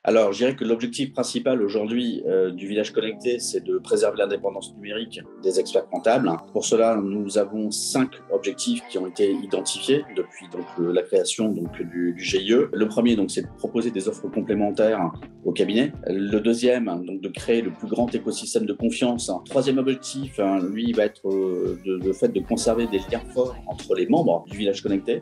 Alors, je dirais que l'objectif principal aujourd'hui du village connecté, c'est de préserver l'indépendance numérique des experts comptables. Pour cela, nous avons 5 objectifs qui ont été identifiés depuis la création du GIE. Le premier, c'est de proposer des offres complémentaires au cabinet. Le deuxième, de créer le plus grand écosystème de confiance. Troisième objectif, lui, va être le fait de conserver des liens forts entre les membres du village connecté.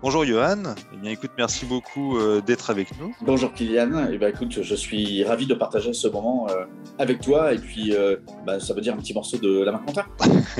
Bonjour Johan, eh bien écoute, merci beaucoup d'être avec nous. Bonjour Kylian, écoute, je suis ravi de partager ce moment avec toi et puis ça veut dire un petit morceau de la main compta.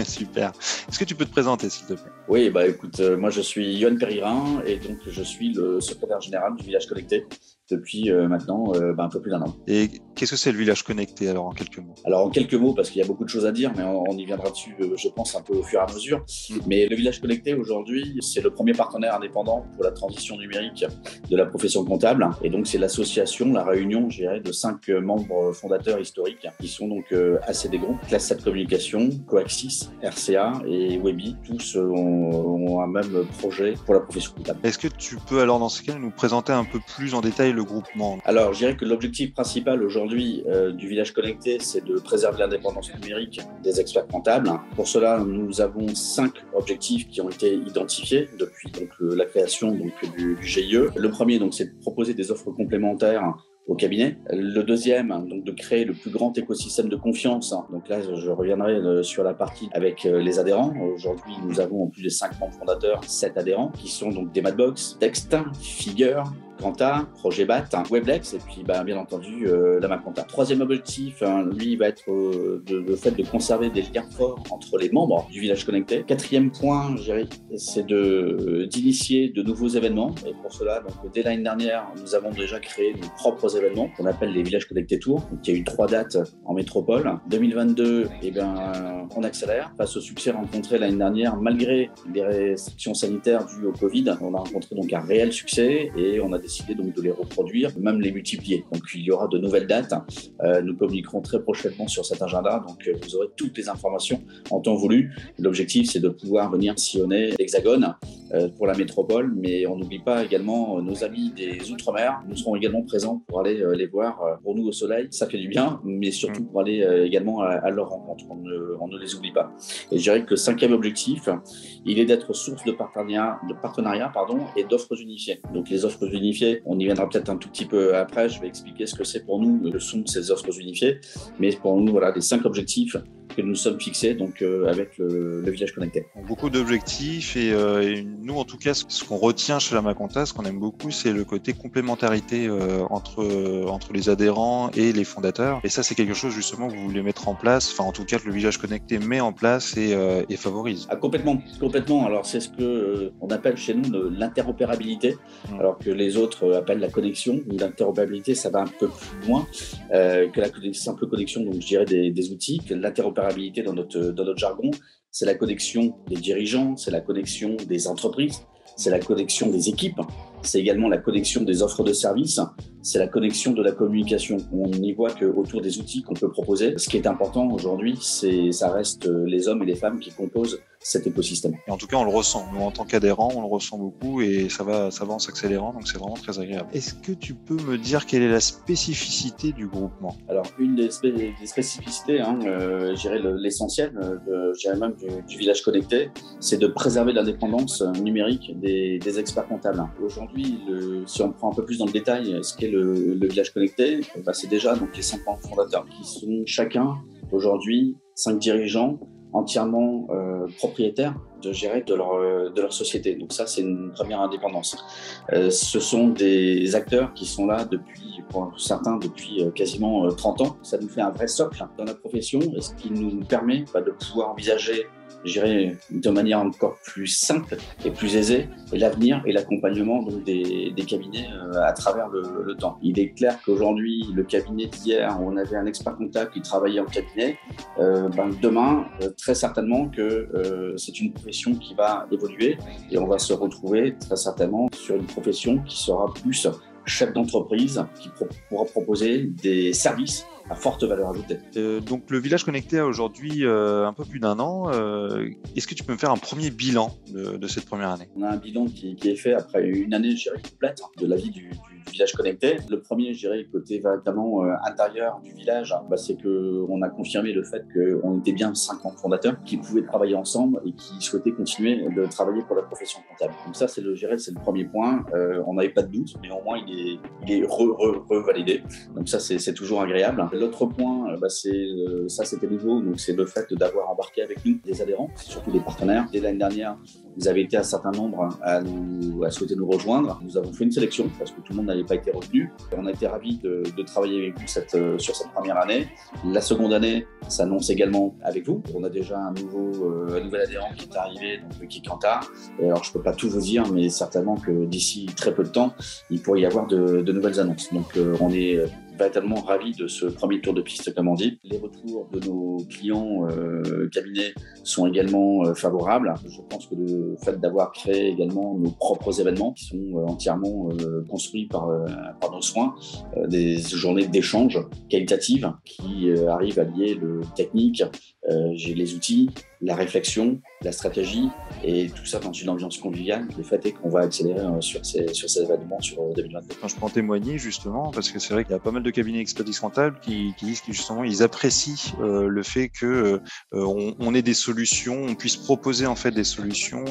Super. Est-ce que tu peux te présenter s'il te plaît? Oui, écoute, moi je suis Johan Péririn et donc je suis le secrétaire général du village connecté depuis maintenant un peu plus d'un an. Et qu'est-ce que c'est le village connecté alors en quelques mots? Alors en quelques mots, parce qu'il y a beaucoup de choses à dire, mais on y viendra dessus, je pense, un peu au fur et à mesure. Mais le village connecté aujourd'hui, c'est le premier partenaire indépendant pour la transition numérique de la profession comptable. Et donc c'est l'association, la réunion, je dirais, de 5 membres fondateurs historiques qui sont donc ACD Group, Classe 7 Communication, Coaxis, RCA et Webi. Tous ont un même projet pour la profession comptable. Est-ce que tu peux alors dans ce cas nous présenter un peu plus en détail le groupement? Alors, je dirais que l'objectif principal aujourd'hui du village connecté, c'est de préserver l'indépendance numérique des experts comptables. Pour cela, nous avons 5 objectifs qui ont été identifiés depuis la création du GIE. Le premier, c'est de proposer des offres complémentaires au cabinet. Le deuxième, de créer le plus grand écosystème de confiance. Donc là, je reviendrai sur la partie avec les adhérents. Aujourd'hui, nous avons en plus des 5 membres fondateurs, 7 adhérents, qui sont donc des Madbox, Text, Figure, Quanta, Projet BAT, Weblex et puis bien entendu la main compta. Troisième objectif, lui, va être le fait de conserver des liens forts entre les membres du village connecté. Quatrième point, je dirais, c'est d'initier de nouveaux événements. Et pour cela, dès l'année dernière, nous avons déjà créé nos propres événements qu'on appelle les villages connectés Tours. Donc, il y a eu 3 dates en métropole. 2022, on accélère face au succès rencontré l'année dernière malgré les restrictions sanitaires dues au Covid. On a rencontré donc un réel succès et on a décidé de les reproduire, même les multiplier. Donc il y aura de nouvelles dates. Nous communiquerons très prochainement sur cet agenda. Donc vous aurez toutes les informations en temps voulu. L'objectif, c'est de pouvoir venir sillonner l'Hexagone pour la métropole, mais on n'oublie pas également nos amis des Outre-mer. Nous serons également présents pour aller les voir. Pour nous au soleil, ça fait du bien, mais surtout pour aller également à leur rencontre. On ne les oublie pas. Et je dirais que le 5e objectif, il est d'être source de partenariat et d'offres unifiées. Donc les offres unifiées, on y viendra peut-être un tout petit peu après, je vais expliquer ce que c'est pour nous, le son de ces offres unifiées, mais pour nous, voilà, les 5 objectifs que nous sommes fixés avec le village connecté. Beaucoup d'objectifs et nous en tout cas ce qu'on retient chez la main compta, ce qu'on aime beaucoup, c'est le côté complémentarité entre les adhérents et les fondateurs, et ça c'est quelque chose justement que vous voulez mettre en place, enfin en tout cas que le village connecté met en place et favorise. Complètement. Alors c'est ce que on appelle chez nous l'interopérabilité, alors que les autres appellent la connexion. L'interopérabilité, ça va un peu plus loin que la simple connexion, donc je dirais des outils. L'interopérabilité dans notre jargon, c'est la connexion des dirigeants, c'est la connexion des entreprises, c'est la connexion des équipes, c'est également la connexion des offres de services, c'est la connexion de la communication. On n'y voit qu'autour des outils qu'on peut proposer. Ce qui est important aujourd'hui, ça reste les hommes et les femmes qui composent cet écosystème. Et en tout cas, on le ressent. Nous, en tant qu'adhérents, on le ressent beaucoup et ça va en s'accélérant, donc c'est vraiment très agréable. Est-ce que tu peux me dire quelle est la spécificité du groupement? Alors, une des spécificités, je dirais l'essentiel, je dirais même du village connecté, c'est de préserver l'indépendance numérique des experts comptables. Aujourd'hui, si on prend un peu plus dans le détail ce qu'est le village connecté, c'est déjà les 5 membres fondateurs qui sont chacun aujourd'hui 5 dirigeants entièrement propriétaires de leur société. Donc ça, c'est une première indépendance. Ce sont des acteurs qui sont là pour certains depuis quasiment 30 ans. Ça nous fait un vrai socle dans la profession, ce qui nous permet de pouvoir envisager, je dirais, de manière encore plus simple et plus aisée, l'avenir et l'accompagnement des cabinets à travers le temps. Il est clair qu'aujourd'hui, le cabinet d'hier, où on avait un expert comptable qui travaillait en cabinet, demain, très certainement que c'est une profession qui va évoluer et on va se retrouver très certainement sur une profession qui sera plus chef d'entreprise qui pourra proposer des services à forte valeur ajoutée. Donc le village connecté a aujourd'hui un peu plus d'un an. Est-ce que tu peux me faire un premier bilan de cette première année? On a un bilan qui est fait après une année, je dirais, complète de la vie du village connecté. Le premier, je dirais, côté véritablement intérieur du village, c'est qu'on a confirmé le fait qu'on était bien 50 fondateurs qui pouvaient travailler ensemble et qui souhaitaient continuer de travailler pour la profession comptable. Donc ça, c'est le premier point. On n'avait pas de doute, mais au moins il est revalidé. Donc ça, c'est toujours agréable. L'autre point, ça c'était nouveau, donc c'est le fait d'avoir embarqué avec nous des adhérents, surtout des partenaires. Dès l'année dernière, vous avez été un certain nombre à souhaiter nous rejoindre. Nous avons fait une sélection parce que tout le monde n'avait pas été retenu. On a été ravis de travailler avec vous sur cette première année. La seconde année s'annonce également avec vous. On a déjà un nouvel adhérent qui est arrivé, donc qui est Kantar. Alors je ne peux pas tout vous dire, mais certainement que d'ici très peu de temps, il pourrait y avoir de nouvelles annonces. Donc on est véritablement ravis de ce premier tour de piste, comme on dit. Les retours de nos clients cabinets sont également favorables. Je pense que le fait d'avoir créé également nos propres événements qui sont entièrement construits par nos soins, des journées d'échange qualitatives qui arrivent à lier le technique, j'ai les outils, la réflexion, la stratégie et tout ça dans une ambiance conviviale. Le fait est qu'on va accélérer sur ces événements sur 2022. Quand je peux en témoigner justement, parce que c'est vrai qu'il y a pas mal de cabinets expertise comptable qui disent que justement ils apprécient le fait que on ait des solutions, on puisse proposer en fait des solutions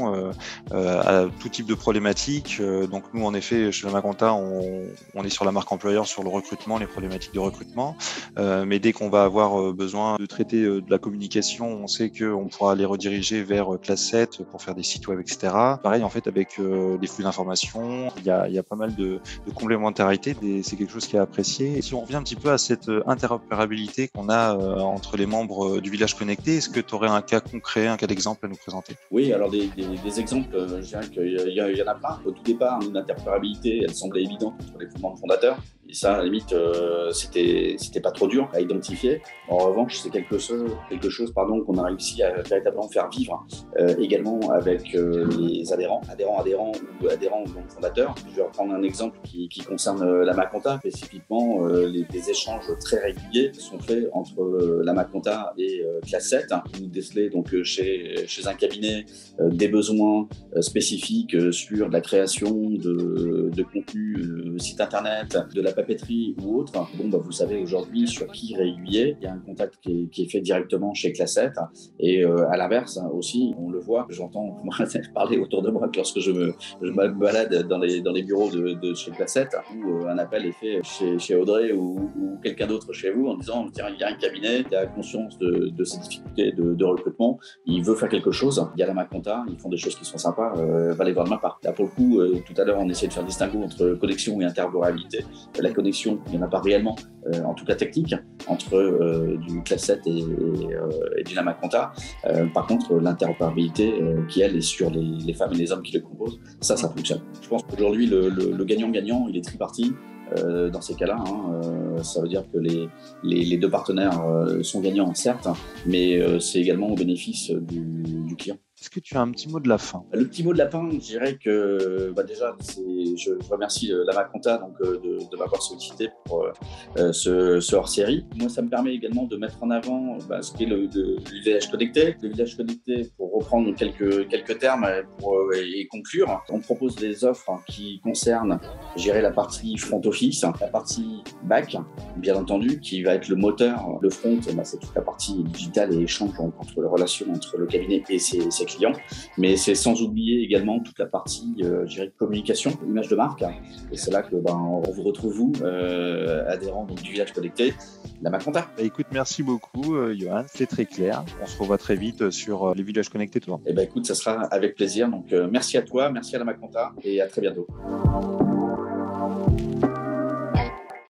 à tout type de problématiques. Donc nous en effet chez Lamaconta on est sur la marque employeur, sur le recrutement, les problématiques de recrutement, mais dès qu'on va avoir besoin de traiter de la communication, on sait qu'on pourra les rediriger vers Class 7 pour faire des sites web, etc. Pareil en fait avec les flux d'informations, il y a pas mal de complémentarité, c'est quelque chose qui est apprécié. Et si on revient un petit peu à cette interopérabilité qu'on a entre les membres du village connecté, est-ce que tu aurais un cas concret, un cas d'exemple à nous présenter? Oui, alors des exemples, je dirais qu'il y en a plein. Au tout départ, une interopérabilité, elle semblait évidente entre les membres fondateurs. Et ça, à la limite, c'était pas trop dur à identifier. En revanche, c'est quelque chose qu'on a réussi à véritablement faire vivre également avec les adhérents ou membres fondateurs. Je vais reprendre un exemple qui concerne Lamaconta. Spécifiquement, les échanges très réguliers sont faits entre Lamaconta et Class 7. Vous décelez donc chez un cabinet des besoins spécifiques sur la création de contenu site internet, de la papeterie ou autre. Vous savez aujourd'hui sur qui réaiguiller. Il y a un contact qui est fait directement chez Class 7. Et à l'inverse aussi, on le voit, j'entends parler autour de moi lorsque je me balade dans les bureaux de chez Class 7, où un appel est fait chez Audrey ou quelqu'un d'autre chez vous en disant tiens, il y a un cabinet qui a conscience de ces difficultés de recrutement, il veut faire quelque chose, il y a Lamaconta, ils font des choses qui sont sympas, va les voir de ma part. Là pour le coup, tout à l'heure on essayait de faire distinguo entre connexion et interopérabilité. La connexion, il n'y en a pas réellement, en tout cas technique, entre du Class 7 et du Lamaconta. Par contre, l'interopérabilité qui elle est sur les femmes et les hommes qui le composent, ça fonctionne. Je pense qu'aujourd'hui le gagnant-gagnant, il est tripartite. Dans ces cas-là, ça veut dire que les deux partenaires sont gagnants, certes, mais c'est également au bénéfice du client. Est-ce que tu as un petit mot de la fin? Le petit mot de la fin, je dirais que déjà, je remercie Lamaconta de m'avoir sollicité pour ce hors-série. Moi, ça me permet également de mettre en avant ce qu'est le village connecté. Le village connecté, pour reprendre quelques termes et conclure, on propose des offres qui concernent gérer la partie front office, la partie back, bien entendu, qui va être le moteur. Le front, c'est toute la partie digitale et échange entre les relations entre le cabinet et ses clients, mais c'est sans oublier également toute la partie communication, image de marque, et c'est là que on vous retrouve, vous, adhérents du village connecté, Lamaconta. Écoute, merci beaucoup Johan, c'est très clair, on se revoit très vite sur les villages connectés toi. Écoute, ça sera avec plaisir, donc merci à toi, merci à Lamaconta et à très bientôt.